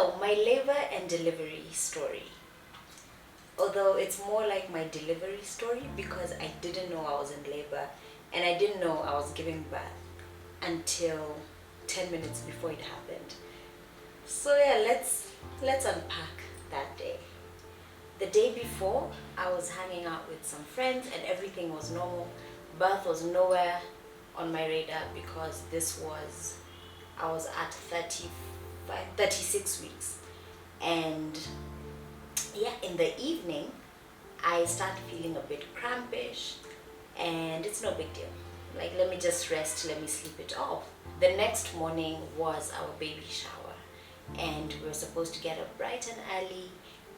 So, my labor and delivery story. Although it's more like my delivery story because I didn't know I was in labor and I didn't know I was giving birth until 10 minutes before it happened. So yeah, let's unpack that day. The day before, I was hanging out with some friends and everything was normal. Birth was nowhere on my radar because I was at 36 weeks. And yeah, in the evening, I started feeling a bit crampish and it's no big deal. Like, let me just rest, let me sleep it off. The next morning was our baby shower and we were supposed to get up bright and early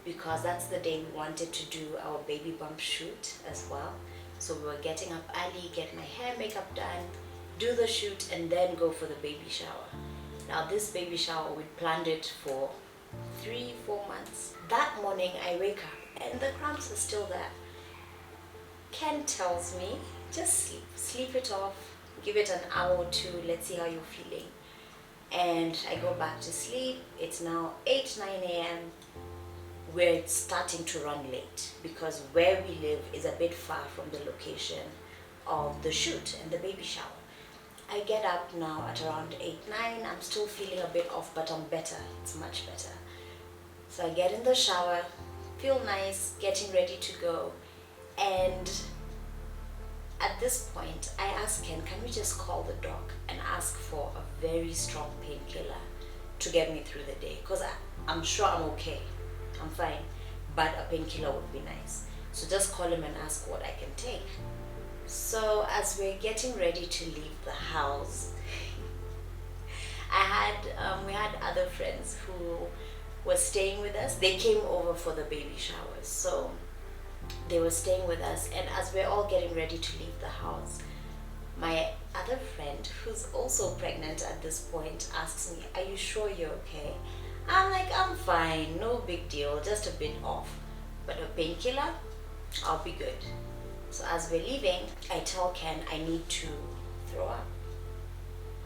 because that's the day we wanted to do our baby bump shoot as well. So we were getting up early, get my hair, makeup done, do the shoot, and then go for the baby shower. Now this baby shower, we planned it for 3-4 months. That morning I wake up and the cramps are still there. Ken tells me, just sleep it off, give it an hour or two, let's see how you're feeling. And I go back to sleep. It's now 8-9 a.m. We're starting to run late because where we live is a bit far from the location of the shoot and the baby shower. I get up now at around 8-9. I'm still feeling a bit off, but I'm better. It's much better. So I get in the shower, feel nice, getting ready to go. And at this point, I ask Ken, can we just call the doc and ask for a very strong painkiller to get me through the day? Because I'm sure I'm okay. I'm fine, but a painkiller would be nice. So just call him and ask what I can take. So as we're getting ready to leave the house, we had other friends who were staying with us. They came over for the baby showers, so they were staying with us. And as we're all getting ready to leave the house, my other friend, who's also pregnant at this point, asks me, "Are you sure you're okay?" I'm like, I'm fine, no big deal, just a bit off. But a painkiller, I'll be good. So as we're leaving, I tell Ken I need to throw up.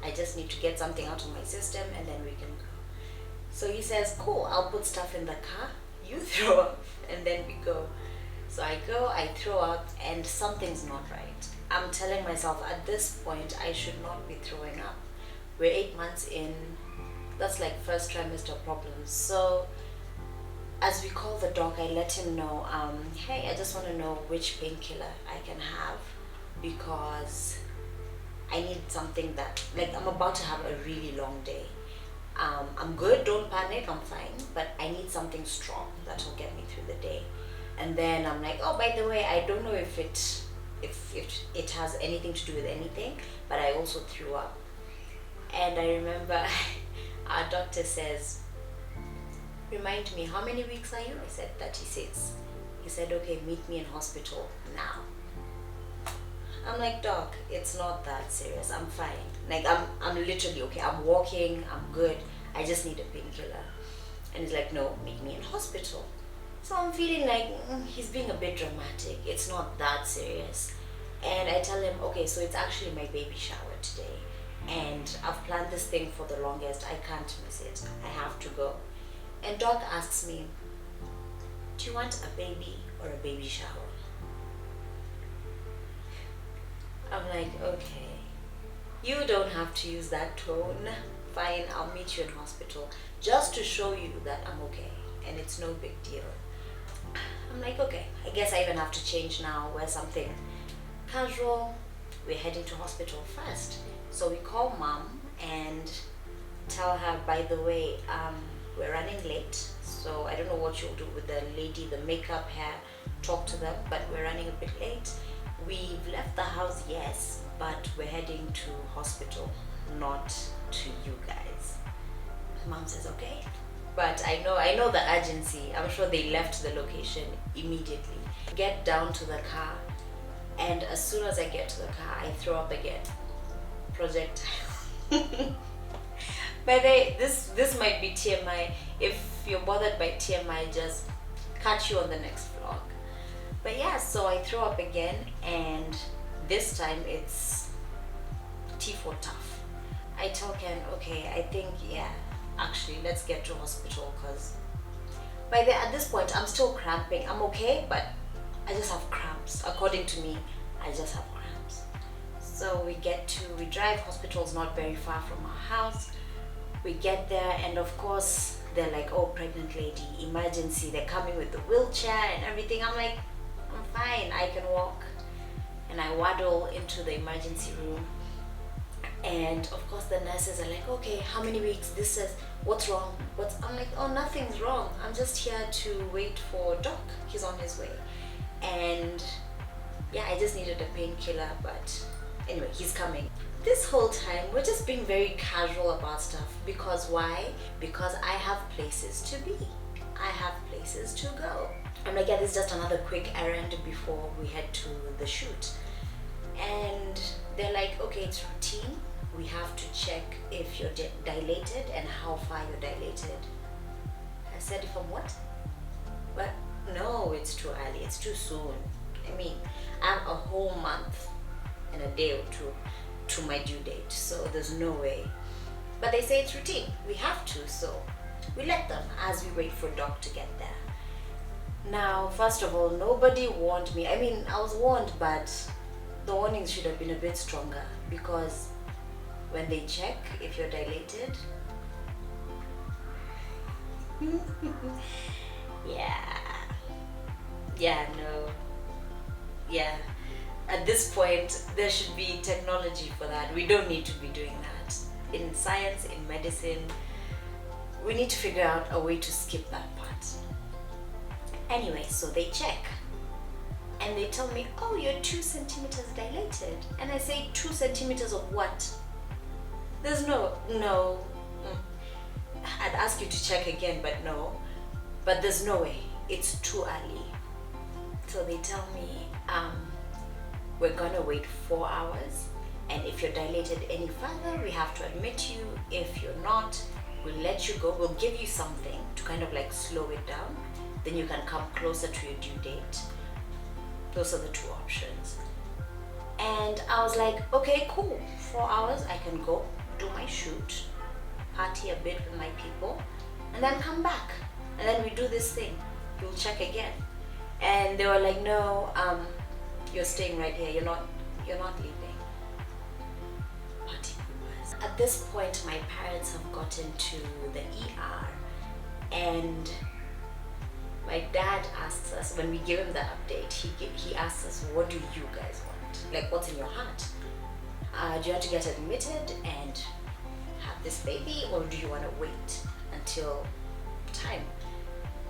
I just need to get something out of my system and then we can go. So he says, cool, I'll put stuff in the car, you throw up, and then we go. So I go, I throw up, and something's not right. I'm telling myself at this point, I should not be throwing up. We're 8 months in. That's like first trimester problems. So as we call the doc, I let him know, hey, I just want to know which painkiller I can have because I need something that, like, I'm about to have a really long day. I'm good, don't panic, I'm fine, but I need something strong that will get me through the day. And then I'm like, oh, by the way, I don't know if it has anything to do with anything, but I also threw up. And I remember our doctor says, remind me, how many weeks are you? I said 36. He said, okay, meet me in hospital now. I'm like, doc, it's not that serious. I'm fine. Like, I'm literally okay. I'm walking, I'm good. I just need a painkiller. And he's like, no, meet me in hospital. So I'm feeling like he's being a bit dramatic. It's not that serious. And I tell him, okay, so it's actually my baby shower today. And I've planned this thing for the longest. I can't miss it. I have to go. And doc asks me, do you want a baby or a baby shower? I'm like, okay, you don't have to use that tone. Fine, I'll meet you in hospital just to show you that I'm okay and it's no big deal. I'm like, okay, I guess I even have to change now, wear something casual. We're heading to hospital first. So we call mom and tell her, by the way, we're running late. So I don't know what you'll do with the lady, the makeup, hair, talk to them, but we're running a bit late. We've left the house, yes, but we're heading to hospital, not to you guys. Mom says, okay. But I know the urgency. I'm sure they left the location immediately. Get down to the car, and as soon as I get to the car, I throw up again. Projectile. By the way, this might be TMI. If you're bothered by TMI, just catch you on the next vlog. But yeah, so I throw up again, and this time it's T for tough. I tell Ken, okay, I think, yeah, actually, let's get to hospital, because at this point I'm still cramping. I'm okay, but I just have cramps. According to me, I just have cramps. So we drive. Hospital's not very far from our house. We get there, and of course they're like, oh, pregnant lady, emergency. They're coming with the wheelchair and everything. I'm like, I'm fine, I can walk. And I waddle into the emergency room, and of course the nurses are like, okay, how many weeks? This says, what's wrong? I'm like, oh, nothing's wrong. I'm just here to wait for Doc. He's on his way. And yeah, I just needed a painkiller, but anyway, he's coming. This whole time we're just being very casual about stuff. Because why? Because I have places to be. I have places to go. I'm like, yeah, this is just another quick errand before we head to the shoot. And they're like, okay, it's routine. We have to check if you're dilated and how far you're dilated. I said, if I'm what? But no, it's too early. It's too soon. I mean, I'm a whole month and a day or two to my due date, so there's no way. But they say it's routine. We have to, so we let them as we wait for Doc to get there. Now, first of all, nobody warned me. I mean, I was warned, but the warnings should have been a bit stronger, because when they check if you're dilated, at this point there should be technology for that. We don't need to be doing that. In science, in medicine, we need to figure out a way to skip that part. Anyway, so they check and they tell me, oh, you're 2 centimeters dilated. And I say, 2 centimeters of what? There's no. I'd ask you to check again, but no. But there's no way. It's too early. So they tell me, we're gonna wait 4 hours, and if you're dilated any further, we have to admit you. If you're not, we'll let you go. We'll give you something to kind of like slow it down. Then you can come closer to your due date. Those are the 2 options. And I was like, okay, cool. 4 hours, I can go do my shoot, party a bit with my people, and then come back. And then we do this thing. You'll check again. And they were like, no, you're staying right here. You're not leaving. Party poopers. At this point, my parents have gotten to the ER, and my dad asks us, when we give him the update, he asks us, what do you guys want? Like, what's in your heart? Do you want to get admitted and have this baby, or do you want to wait until time?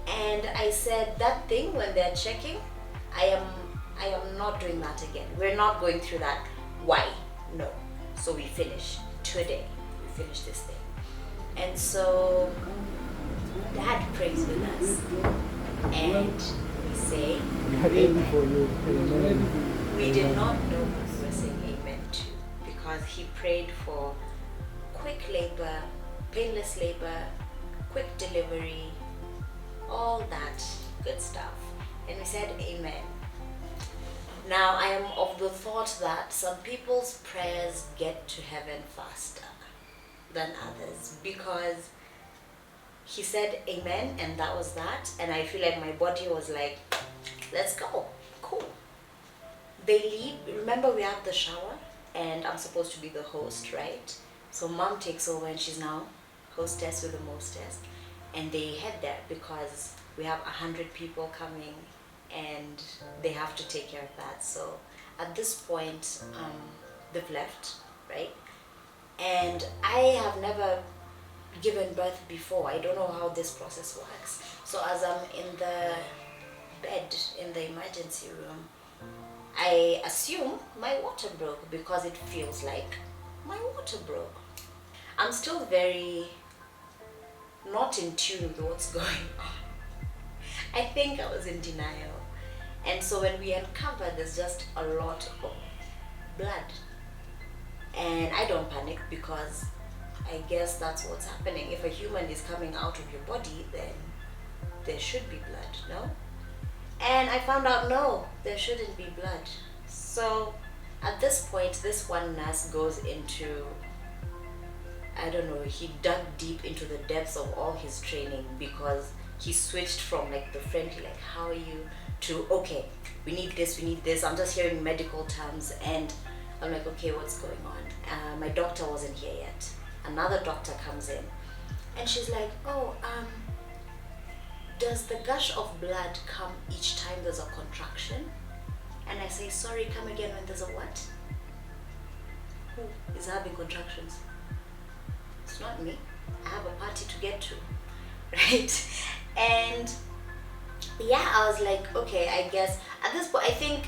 And I said, that thing when they're checking, I am not doing that again. We're not going through that. Why? No. So we finish today. We finish this thing. And so Dad prays with us, and we say amen. We did not know what we were saying amen to, because he prayed for quick labor, painless labor, quick delivery, all that good stuff. And we said amen. Now, I am of the thought that some people's prayers get to heaven faster than others, because he said amen, and that was that. And I feel like my body was like, let's go, cool. They leave. Remember, we have the shower, and I'm supposed to be the host, right? So Mom takes over, and she's now hostess with the mostest, and they head there because we have 100 people coming, and they have to take care of that. So at this point, they've left, right? And I have never given birth before. I don't know how this process works. So as I'm in the bed in the emergency room, I assume my water broke, because it feels like my water broke. I'm still very not in tune with what's going on. I think I was in denial. And so when we uncover, there's just a lot of blood. And I don't panic, because I guess that's what's happening. If a human is coming out of your body, then there should be blood, no? And I found out, no, there shouldn't be blood. So at this point, this one nurse goes into I don't know, he dug deep into the depths of all his training, because he switched from like the friendly, like, how are you, to, okay, we need this. I'm just hearing medical terms, and I'm like, okay, what's going on? My doctor wasn't here yet. Another doctor comes in, and she's like, oh, does the gush of blood come each time there's a contraction? And I say, sorry, come again, when there's a what? Who is having contractions? It's not me. I have a party to get to, right? And yeah, I was like, okay, I guess at this point, I think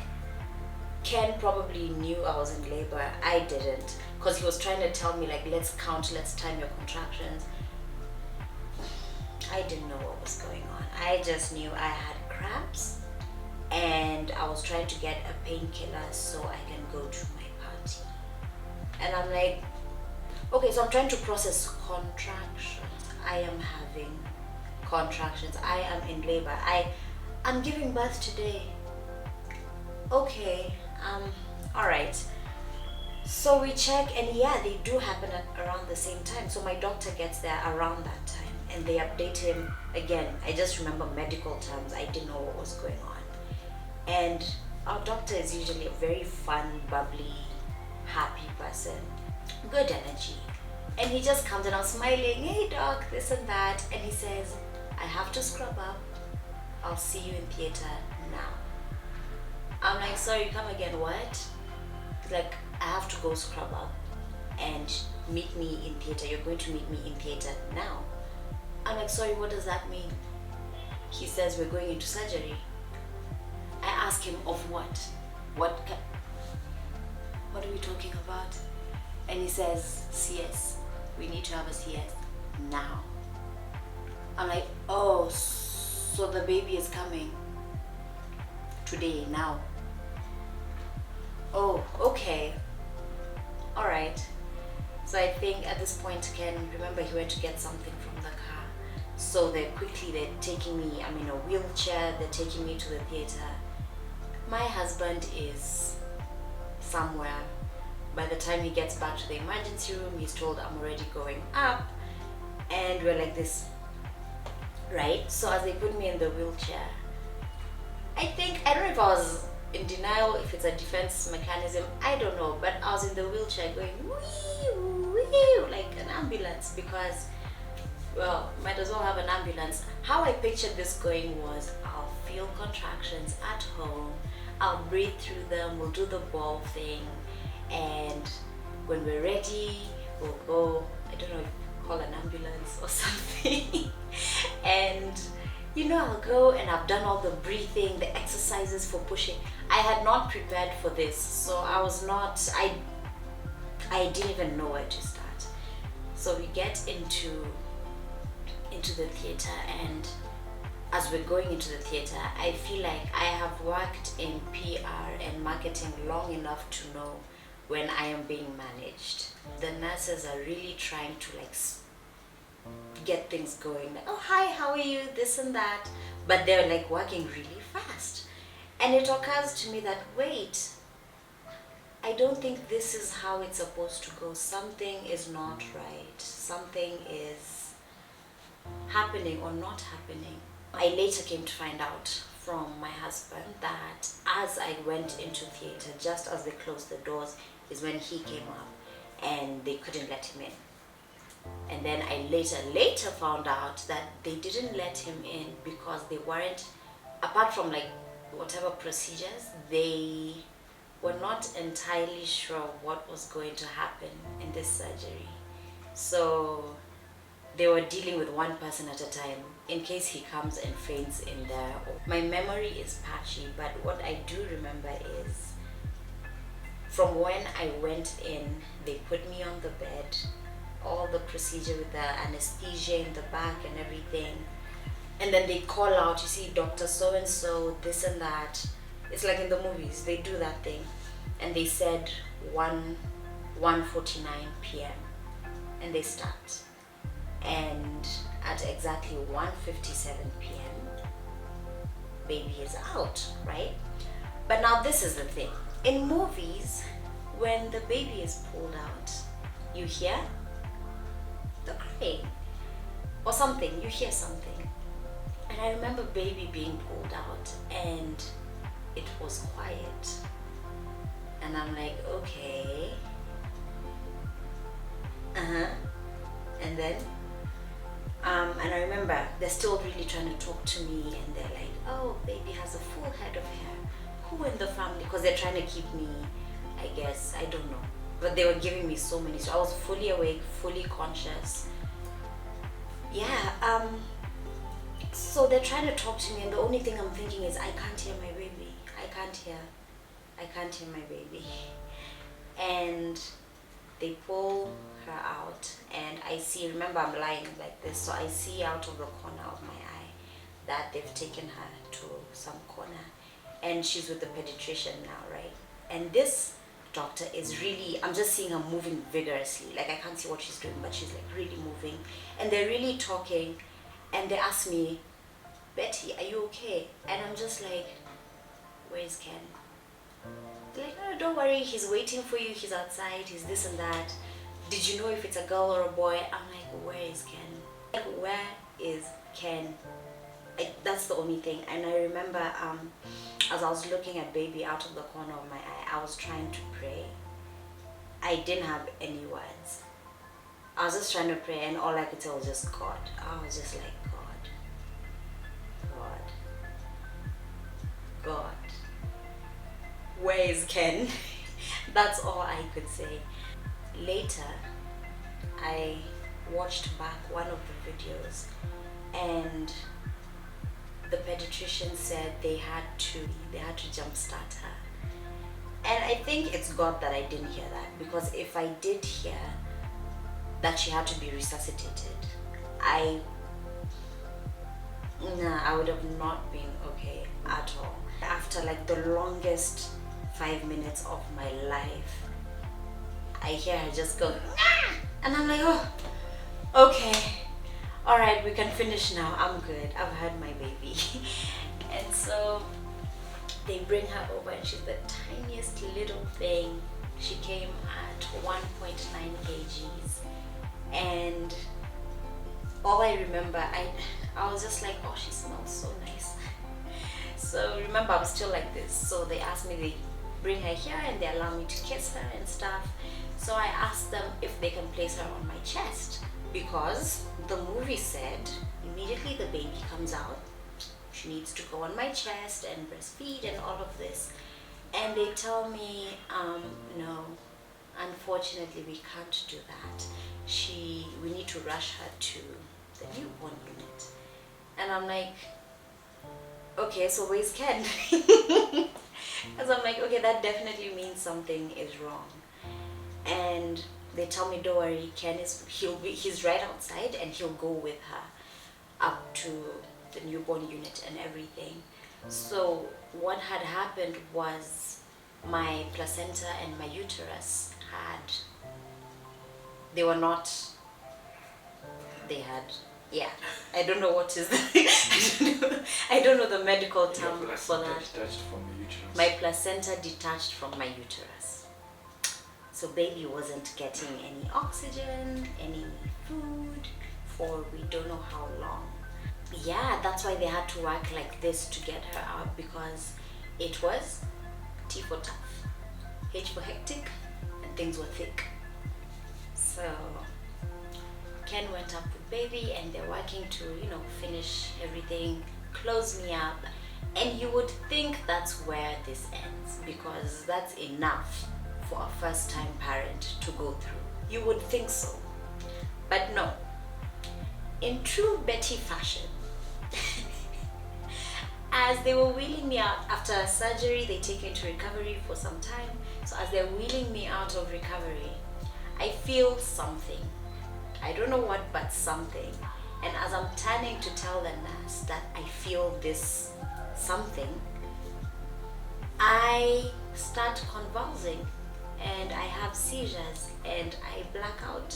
Ken probably knew I was in labor. I didn't, because he was trying to tell me, like, let's count, let's time your contractions. I didn't know what was going on. I just knew I had cramps, and I was trying to get a painkiller so I can go to my party. And I'm like, okay, so I'm trying to process contractions. I am having contractions. I am in labor. I'm giving birth today. Okay, all right. So we check, and yeah, they do happen at around the same time. So my doctor gets there around that time, and they update him again. I just remember medical terms. I didn't know what was going on. And our doctor is usually a very fun, bubbly, happy person, good energy. And he just comes and I'm smiling, hey doc, this and that. And he says, I have to scrub up. I'll see you in theater now. I'm like, sorry, come again, what? He's like, I have to go scrub up and meet me in theater. You're going to meet me in theater now. I'm like, sorry, what does that mean? He says, we're going into surgery. I ask him, of what? What are we talking about? And he says, CS. We need to have a CS now. I'm like, oh, so the baby is coming today, now. Oh, okay. All right. So I think at this point, Ken, remember he went to get something from the car. So they're taking me, I'm in a wheelchair, they're taking me to the theater. My husband is somewhere. By the time he gets back to the emergency room, he's told I'm already going up. And we're like this, right? So as they put me in the wheelchair, I don't know if I was in denial, if it's a defense mechanism, I don't know, but I was in the wheelchair going wee, wee, like an ambulance, because, well, might as well have an ambulance. How I pictured this going was, I'll feel contractions at home, I'll breathe through them, we'll do the ball thing, and when we're ready, we'll go, I don't know if you call an ambulance or something, and I'll go, and I've done all the breathing, the exercises for pushing. I had not prepared for this, so I didn't even know where to start. So we get into the theater, and as we're going into the theater, I feel like I have worked in PR and marketing long enough to know when I am being managed. The nurses are really trying to get things going, like, oh hi, how are you, this and that, but they're working really fast. And it occurs to me that, wait, I don't think this is how it's supposed to go. Something is not right. Something is happening or not happening. I later came to find out from my husband that as I went into theater, just as they closed the doors, is when he came up and they couldn't let him in. And then I later found out that they didn't let him in because they weren't, apart from whatever procedures, they were not entirely sure what was going to happen in this surgery. So they were dealing with one person at a time in case he comes and faints in there. My memory is patchy, but what I do remember is from when I went in, they put me on the bed, all the procedure with the anesthesia in the back and everything. And then they call out, you see, Dr. So-and-so, this and that. It's like in the movies, they do that thing. And they said 1:49 p.m. and they start. And at exactly 1:57 p.m., baby is out, right? But now this is the thing. In movies, when the baby is pulled out, you hear pain or something. You hear something. And I remember baby being pulled out and it was quiet. And I'm like, okay. And then, and I remember they're still really trying to talk to me, and they're like, oh, baby has a full head of hair. Who in the family? Because they're trying to keep me, I guess, I don't know. But they were giving me so many. So I was fully awake, fully conscious. Yeah, so they're trying to talk to me, and the only thing I'm thinking is, I can't hear my baby. I can't hear my baby. And they pull her out, and I see, remember I'm lying like this, so I see out of the corner of my eye that they've taken her to some corner, and she's with the pediatrician now, right? And this doctor is really, I'm just seeing her moving vigorously, like I can't see what she's doing, but she's like really moving, and they're really talking, and they ask me, Betty, are you okay? And I'm just like, where's Ken? They're like, no, don't worry, he's waiting for you, he's outside, he's this and that. Did you know if it's a girl or a boy? I'm like, where is Ken? Like, where is Ken? That's the only thing. And I remember as I was looking at baby out of the corner of my eye, I was trying to pray. I didn't have any words. I was just trying to pray, and all I could say was just God. I was just like, God, where is Ken? That's all I could say. Later, I watched back one of the videos, and the pediatrician said they had to jumpstart her. And I think it's God that I didn't hear that, because if I did hear that she had to be resuscitated, I would have not been okay at all. After like the longest 5 minutes of my life, I hear her just go, ah! And I'm like, oh, okay, all right, we can finish now. I'm good. I've had my baby. And so they bring her over, and she's the tiniest little thing. She came at 1.9 kgs, and all I remember, I was just like, oh, she smells so nice. So remember, I'm still like this. So they asked me, they bring her here and they allow me to kiss her and stuff. So I asked them if they can place her on my chest, because the movie said immediately the baby comes out, she needs to go on my chest and breastfeed and all of this. And they tell me, no, unfortunately we can't do that. We need to rush her to the newborn unit. And I'm like, okay, so where's Ken? Because I'm like, okay, that definitely means something is wrong. And they tell me, don't worry, Ken he's right outside, and he'll go with her up to the newborn unit and everything. So what had happened was my placenta and my uterus I don't know what is I don't know the medical term for that. Detached from the uterus. My placenta detached from my uterus. So baby wasn't getting any oxygen, any food for we don't know how long. Yeah, that's why they had to work like this to get her out, because it was T for tough, H for hectic, and things were thick. So Ken went up with baby, and they're working to, finish everything, close me up. And you would think that's where this ends, because that's enough for a first-time parent to go through. You would think so. But no. In true Bettie fashion, as they were wheeling me out after surgery, they take me to recovery for some time. So as they're wheeling me out of recovery, I feel something. I don't know what, but something. And as I'm turning to tell the nurse that I feel this something, I start convulsing and I have seizures and I black out.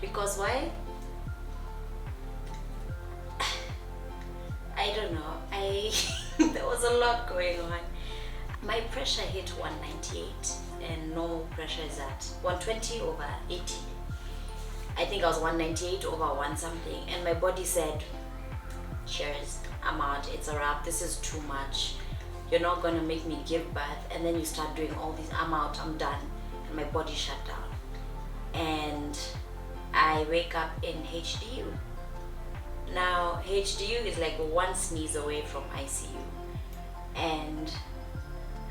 Because why? I don't know. There was a lot going on. My pressure hit 198 and normal pressure is at 120/80. I think I was 198 over 1 something, and my body said, cheers, I'm out, it's a wrap, this is too much, you're not gonna make me give birth. And then you start doing all these, I'm out, I'm done, and my body shut down. And I wake up in HDU. Now HDU is like 1 sneeze away from ICU. And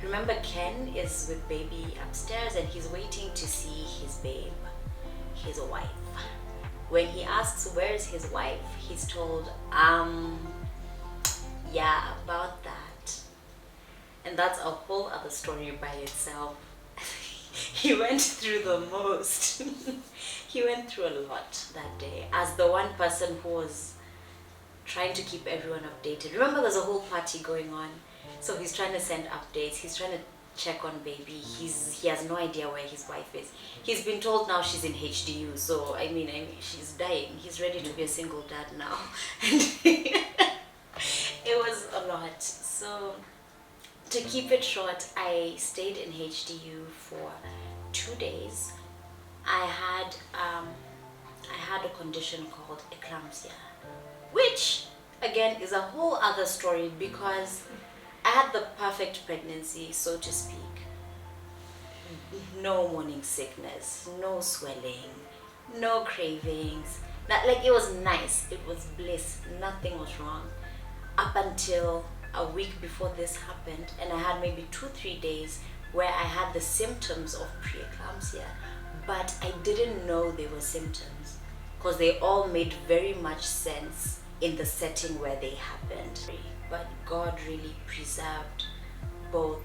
remember, Ken is with baby upstairs and he's waiting to see his babe, his wife. When he asks where's his wife, he's told, yeah, about that. And that's a whole other story by itself. He went through the most. He went through a lot that day as the one person who was trying to keep everyone updated. Remember, there's a whole party going on. So he's trying to send updates. He's trying to check on baby. He has no idea where his wife is. He's been told now she's in HDU. So I mean she's dying. He's ready to be a single dad now. And it was a lot. So to keep it short, I stayed in HDU for 2 days. I had a condition called eclampsia, which again is a whole other story because I had the perfect pregnancy, so to speak. No morning sickness, no swelling, no cravings. Like, it was nice, it was bliss, nothing was wrong. Up until a week before this happened, and I had maybe 2-3 days where I had the symptoms of preeclampsia, but I didn't know they were symptoms because they all made very much sense in the setting where they happened. But God really preserved both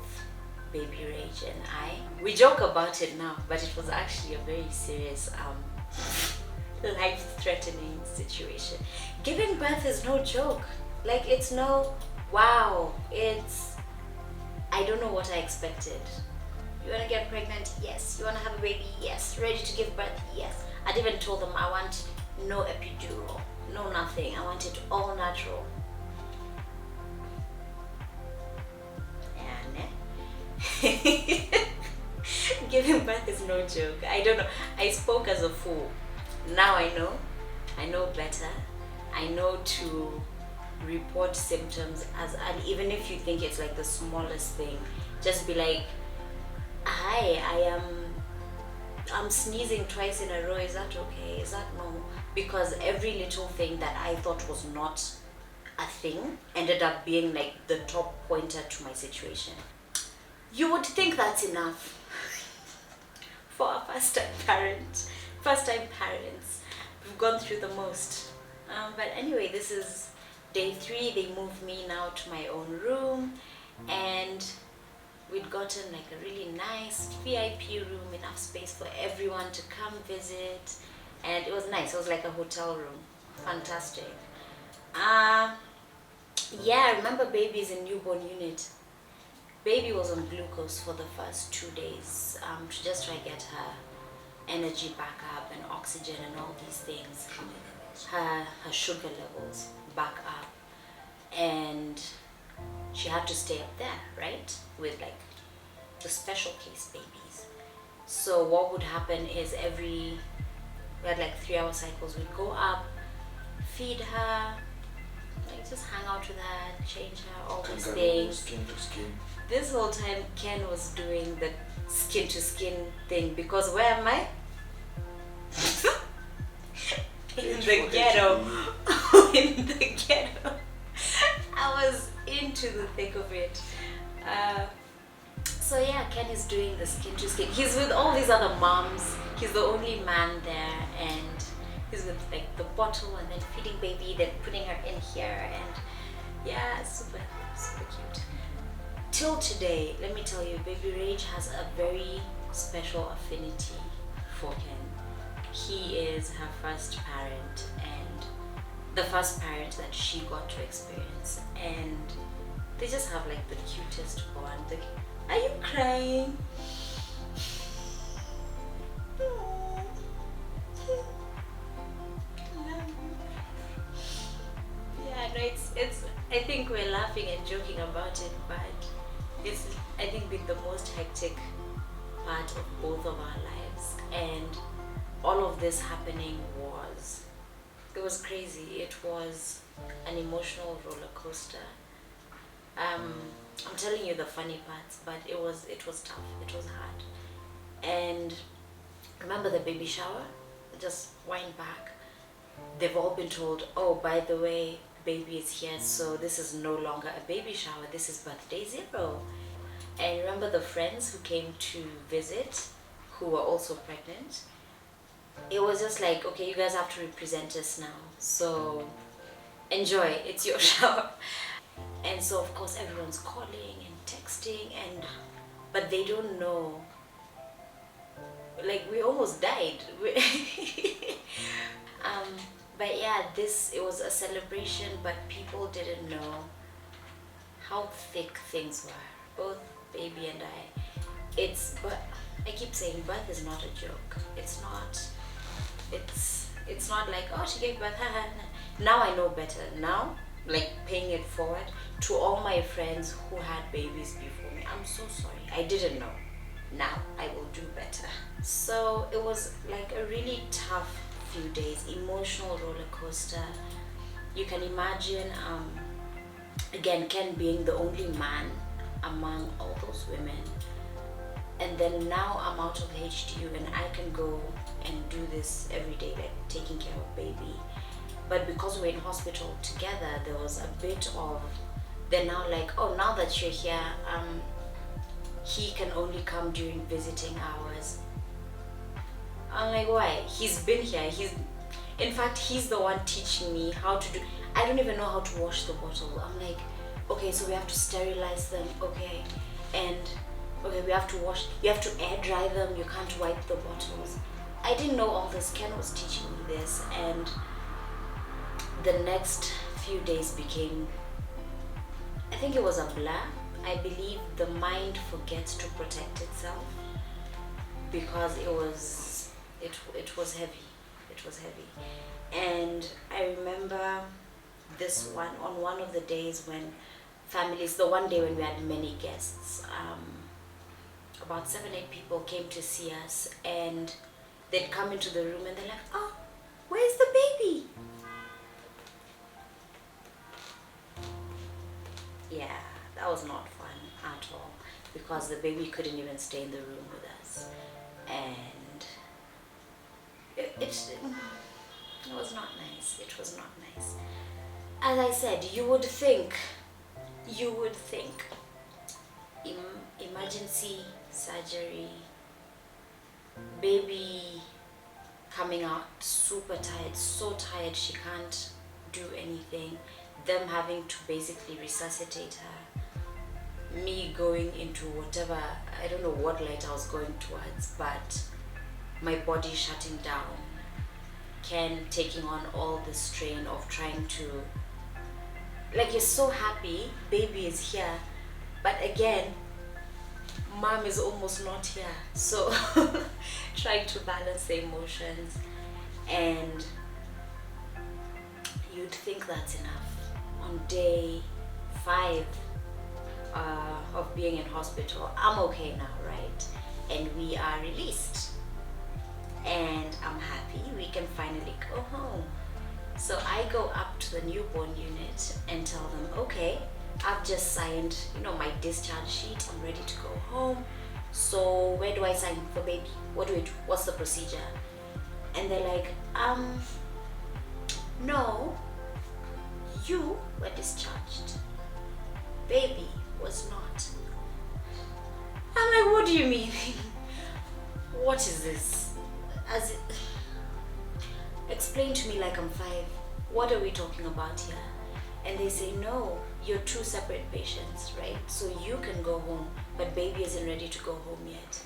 baby Rage and I. We joke about it now, but it was actually a very serious life-threatening situation. Giving birth is no joke. Like, it's no wow, it's, I don't know what I expected. You want to get pregnant? Yes. You want to have a baby? Yes. Ready to give birth? Yes. I'd even told them I want no epidural, no nothing. I want it all natural. Giving birth is no joke. I don't know. I spoke as a fool. Now I know. I know better. I know to report symptoms and even if you think it's like the smallest thing, just be like, hi, I'm sneezing twice in a row. Is that okay? Is that normal? Because every little thing that I thought was not a thing ended up being like the top pointer to my situation. You would think that's enough for a first-time parents. We've gone through the most. But anyway, this is day 3. They moved me now to my own room, and we'd gotten like a really nice VIP room, enough space for everyone to come visit, and it was nice. It was like a hotel room. Fantastic. Yeah, I remember baby's in newborn unit. Baby was on glucose for the first 2 days to just try to get her energy back up and oxygen and all these things. Her sugar levels back up, and she had to stay up there, right, with like the special case babies. So what would happen is we had like 3-hour cycles. We'd go up, feed her, like just hang out with her, change her, all these things. Skin to skin. This whole time Ken was doing the skin to skin thing, because where am I? In the ghetto. In the ghetto. I was into the thick of it. So yeah, Ken is doing the skin to skin. He's with all these other moms. He's the only man there, and he's with like the bottle and then feeding baby, then putting her in here, and yeah, super cute. Till today, let me tell you, baby Rage has a very special affinity for Ken. He is her first parent and the first parent that she got to experience, and they just have like the cutest bond. Are you crying? Yeah, no, it's I think we're laughing and joking about it, but it's, I think, been the most hectic part of both of our lives. And all of this happening it was crazy. It was an emotional roller coaster. I'm telling you the funny parts, but it was tough. It was hard. And remember the baby shower? Just wind back. They've all been told, oh, by the way, baby is here, so this is no longer a baby shower. This is birthday 0. And remember the friends who came to visit, who were also pregnant? It was just like, okay, you guys have to represent us now, so enjoy, it's your shower. And so of course everyone's calling and texting, but they don't know, like, we almost died. But yeah, it was a celebration, but people didn't know how thick things were, both baby and I. But I keep saying birth is not a joke. It's not like, oh, she gave birth. Now I know better. Now, like, paying it forward to all my friends who had babies before me, I'm so sorry. I didn't know. Now I will do better. So it was like a really tough few days, emotional roller coaster. You can imagine, again, Ken being the only man among all those women. And then now I'm out of HDU and I can go and do this every day, like taking care of baby. But because we're in hospital together, there was a bit of, they're now like, oh, now that you're here, he can only come during visiting hours. I'm like, why? He's been here. In fact, he's the one teaching me how to do. I don't even know how to wash the bottle. I'm like, okay, so we have to sterilize them, okay, and okay, we have to wash. You have to air dry them. You can't wipe the bottles. I didn't know all this. Ken was teaching me this, and the next few days became, I think it was a blur. I believe the mind forgets to protect itself because it was heavy. It was heavy. And I remember on one of the days when the one day when we had many guests, about 7-8 people came to see us, and they'd come into the room and they're like, oh, where's the baby? Yeah, that was not fun at all because the baby couldn't even stay in the room with us, and it was not nice. It was not nice. As I said, you would think emergency surgery, baby coming out super tired, so tired she can't do anything, them having to basically resuscitate her, me going into whatever, I don't know what light I was going towards, but my body shutting down, Ken taking on all the strain of trying to, like, you're so happy baby is here, but again mom is almost not here, so trying to balance the emotions. And you'd think that's enough. On day 5 of being in hospital, I'm okay now, right? And we are released, and I'm happy we can finally go home. So I go up to the newborn unit and tell them, okay, I've just signed, my discharge sheet. I'm ready to go home. So where do I sign for baby? What do we do? What's the procedure? And they're like, no, you were discharged. Baby was not. I'm like, what do you mean? What is this? Explain to me like I'm 5. What are we talking about here? And they say, no, you're 2 separate patients, right? So you can go home, but baby isn't ready to go home yet.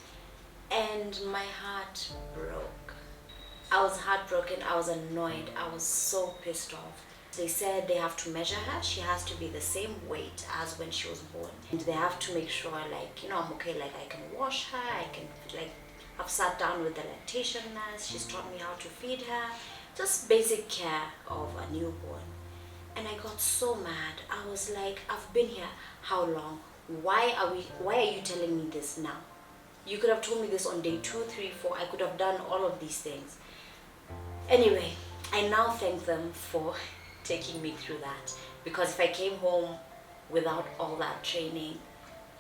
And my heart broke. I was heartbroken. I was annoyed. I was so pissed off. They said they have to measure her. She has to be the same weight as when she was born. And they have to make sure, like, I'm okay, like I can wash her, I can, like, I've sat down with the lactation nurse. She's taught me how to feed her. Just basic care of a newborn. And I got so mad. I was like, I've been here how long? Why are you telling me this now? You could have told me this on day 2, 3, 4. I could have done all of these things. Anyway, I now thank them for taking me through that, because if I came home without all that training,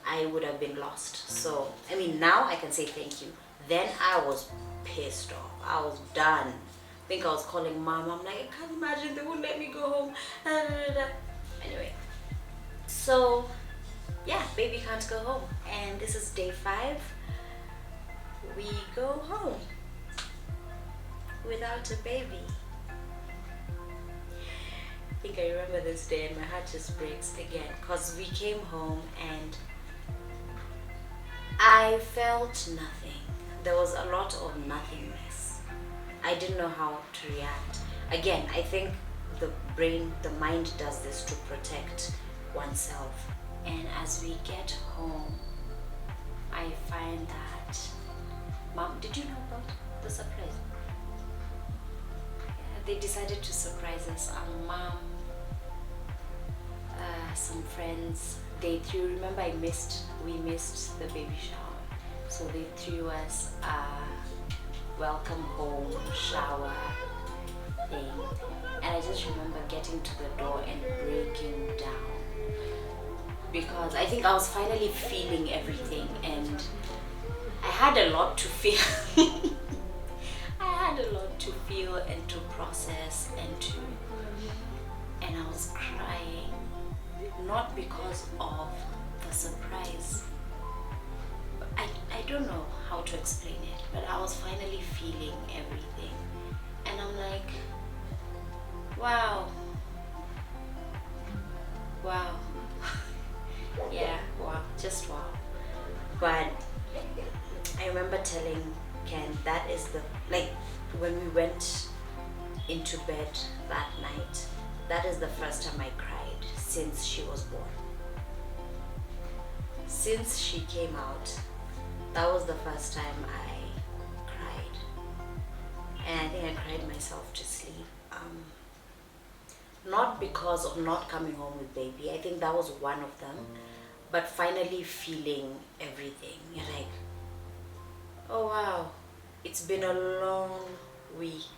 I would have been lost. So, I mean, now I can say thank you. Then I was pissed off. I was done. I think I was calling mom. I'm like, I can't imagine they won't let me go home. Anyway, so yeah, baby can't go home. And this is day 5. We go home without a baby. I think I remember this day and my heart just breaks again, because we came home and I felt nothing. There was a lot of nothingness. I didn't know how to react. Again, I think the brain, the mind does this to protect oneself. And as we get home, I find that, Mom, did you know about the surprise? Yeah, they decided to surprise us. Our mom, some friends, they threw, remember we missed the baby shower. So they threw us a welcome home shower thing. And I just remember getting to the door and breaking down, because I think I was finally feeling everything, and I had a lot to feel. I had a lot to feel and to process and I was crying, not because of the surprise. I don't know how to explain it, but I was finally feeling everything. And I'm like, wow. Yeah, wow, just wow. But I remember telling Ken, that is the, like, when we went into bed that night, that is the first time I cried since she was born. Since she came out, that was the first time I cried. And I think I cried myself to sleep. Not because of not coming home with baby, I think that was one of them, but finally feeling everything. You're like, oh wow, it's been a long week.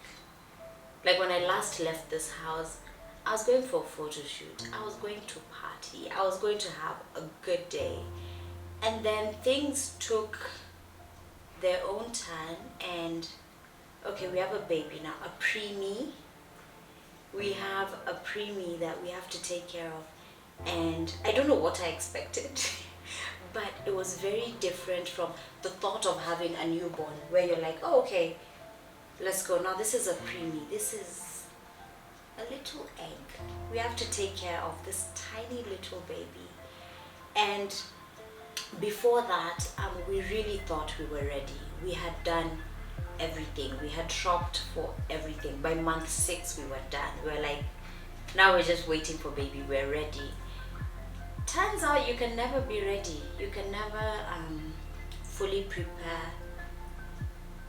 Like when I last left this house, I was going for a photo shoot, I was going to party, I was going to have a good day. And then things took their own turn, and okay, we have a baby now, a preemie. We have a preemie that we have to take care of, and I don't know what I expected, but it was very different from the thought of having a newborn, where you're like, oh, okay, let's go. Now this is a preemie. This is a little egg. We have to take care of this tiny little baby. And before that, we really thought we were ready. We had done everything. We had shopped for everything. By month 6 we were done. We were like, now we're just waiting for baby, we're ready. Turns out you can never be ready. You can never fully prepare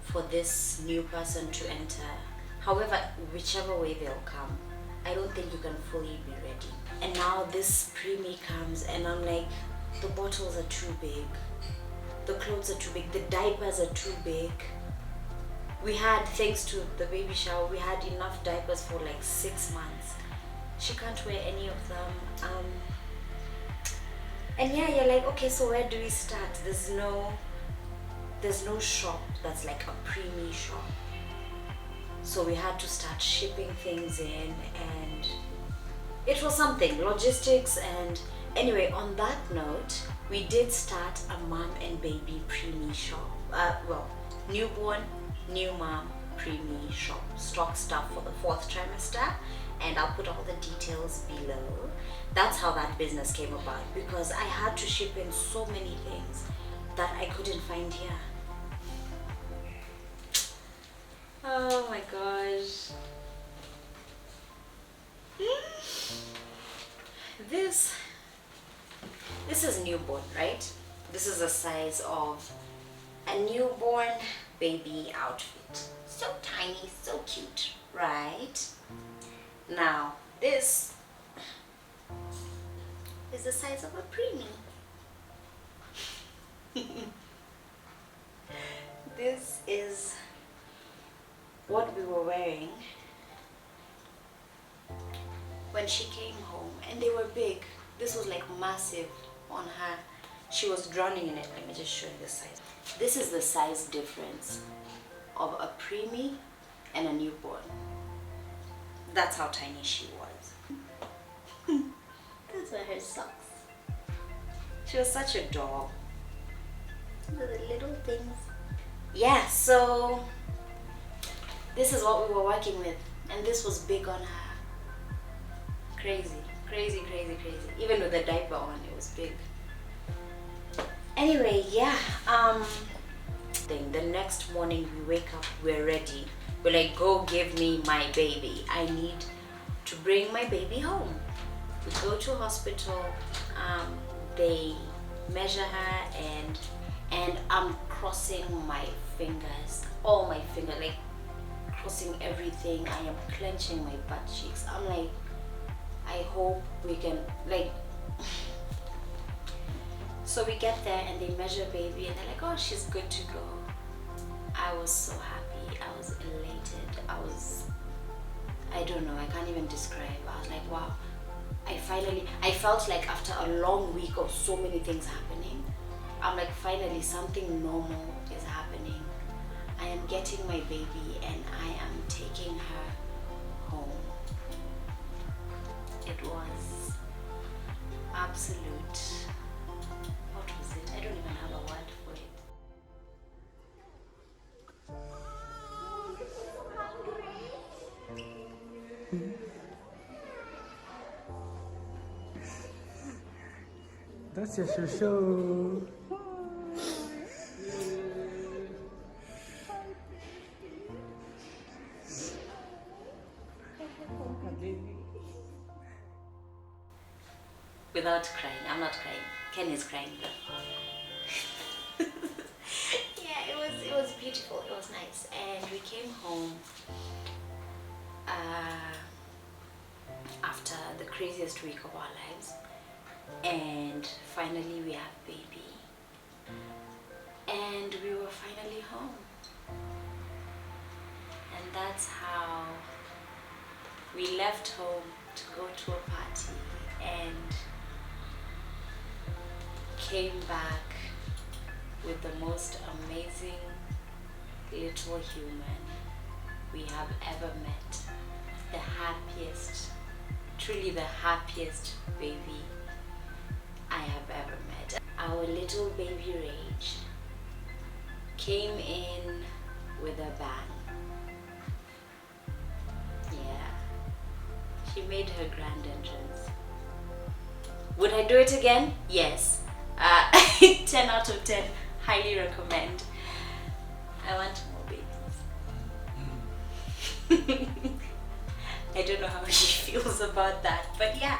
for this new person to enter. However, whichever way they'll come, I don't think you can fully be ready. And now this preemie comes and I'm like, the bottles are too big, the clothes are too big, the diapers are too big. We had, thanks to the baby shower, we had enough diapers for like 6 months. She can't wear any of them. And yeah, you're like, okay, so where do we start? There's no shop that's like a preemie shop. So we had to start shipping things in, and it was something, logistics. And anyway, on that note, we did start a mom and baby preemie shop. Newborn, new mom preemie shop. Stock stuff for the 4th trimester, and I'll put all the details below. That's how that business came about, because I had to ship in so many things that I couldn't find here. Oh my gosh. This is newborn, right? This is the size of a newborn baby outfit. So tiny, so cute, right? Now, this is the size of a preemie. This is what we were wearing when she came home, and they were big. This was like massive on her. She was drowning in it. Let me just show you the size. This is the size difference of a preemie and a newborn. That's how tiny she was. Those are her socks. She was such a doll. The little things. Yeah, so this is what we were working with, and this was big on her. Crazy, crazy, crazy, crazy. Even with the diaper on, it was big. Anyway, yeah. The next morning we wake up, we're ready. We're like, go give me my baby. I need to bring my baby home. We go to hospital. They measure her, and I'm crossing my fingers, all my fingers, like crossing everything. I am clenching my butt cheeks. I'm like, I hope we can, like. So we get there and they measure baby, and they're like, oh, she's good to go. I was so happy. I was elated. I don't know, I can't even describe. I was like, wow. I felt like after a long week of so many things happening, I'm like, finally something normal is happening. I am getting my baby and I am taking her home. It was absolute, what was it? I don't even have a word for it. That's your show. Without crying, I'm not crying. Ken is crying though. Yeah, it was beautiful. It was nice, and we came home after the craziest week of our lives. And finally we have baby, and we were finally home. And that's how we left home to go to a party and came back with the most amazing little human we have ever met. The happiest, truly the happiest baby I have ever met. Our little baby Rage came in with a bang. Yeah, she made her grand entrance. Would I do it again? Yes. 10 out of 10, highly recommend. I want more babies. I don't know how she feels about that, but yeah,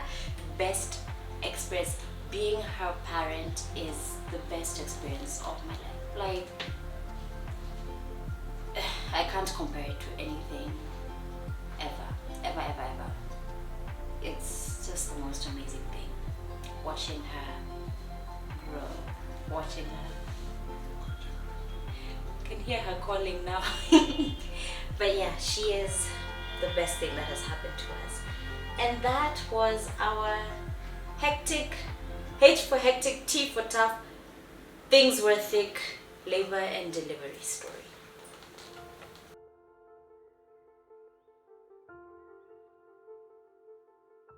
best experience. Being her parent is the best experience of my life. Like, I can't compare it to anything ever. It's just the most amazing thing. Watching her grow, watching her. I can hear her calling now. But yeah, she is the best thing that has happened to us. And that was our hectic, H for hectic, T for tough, things were thick, labor and delivery story.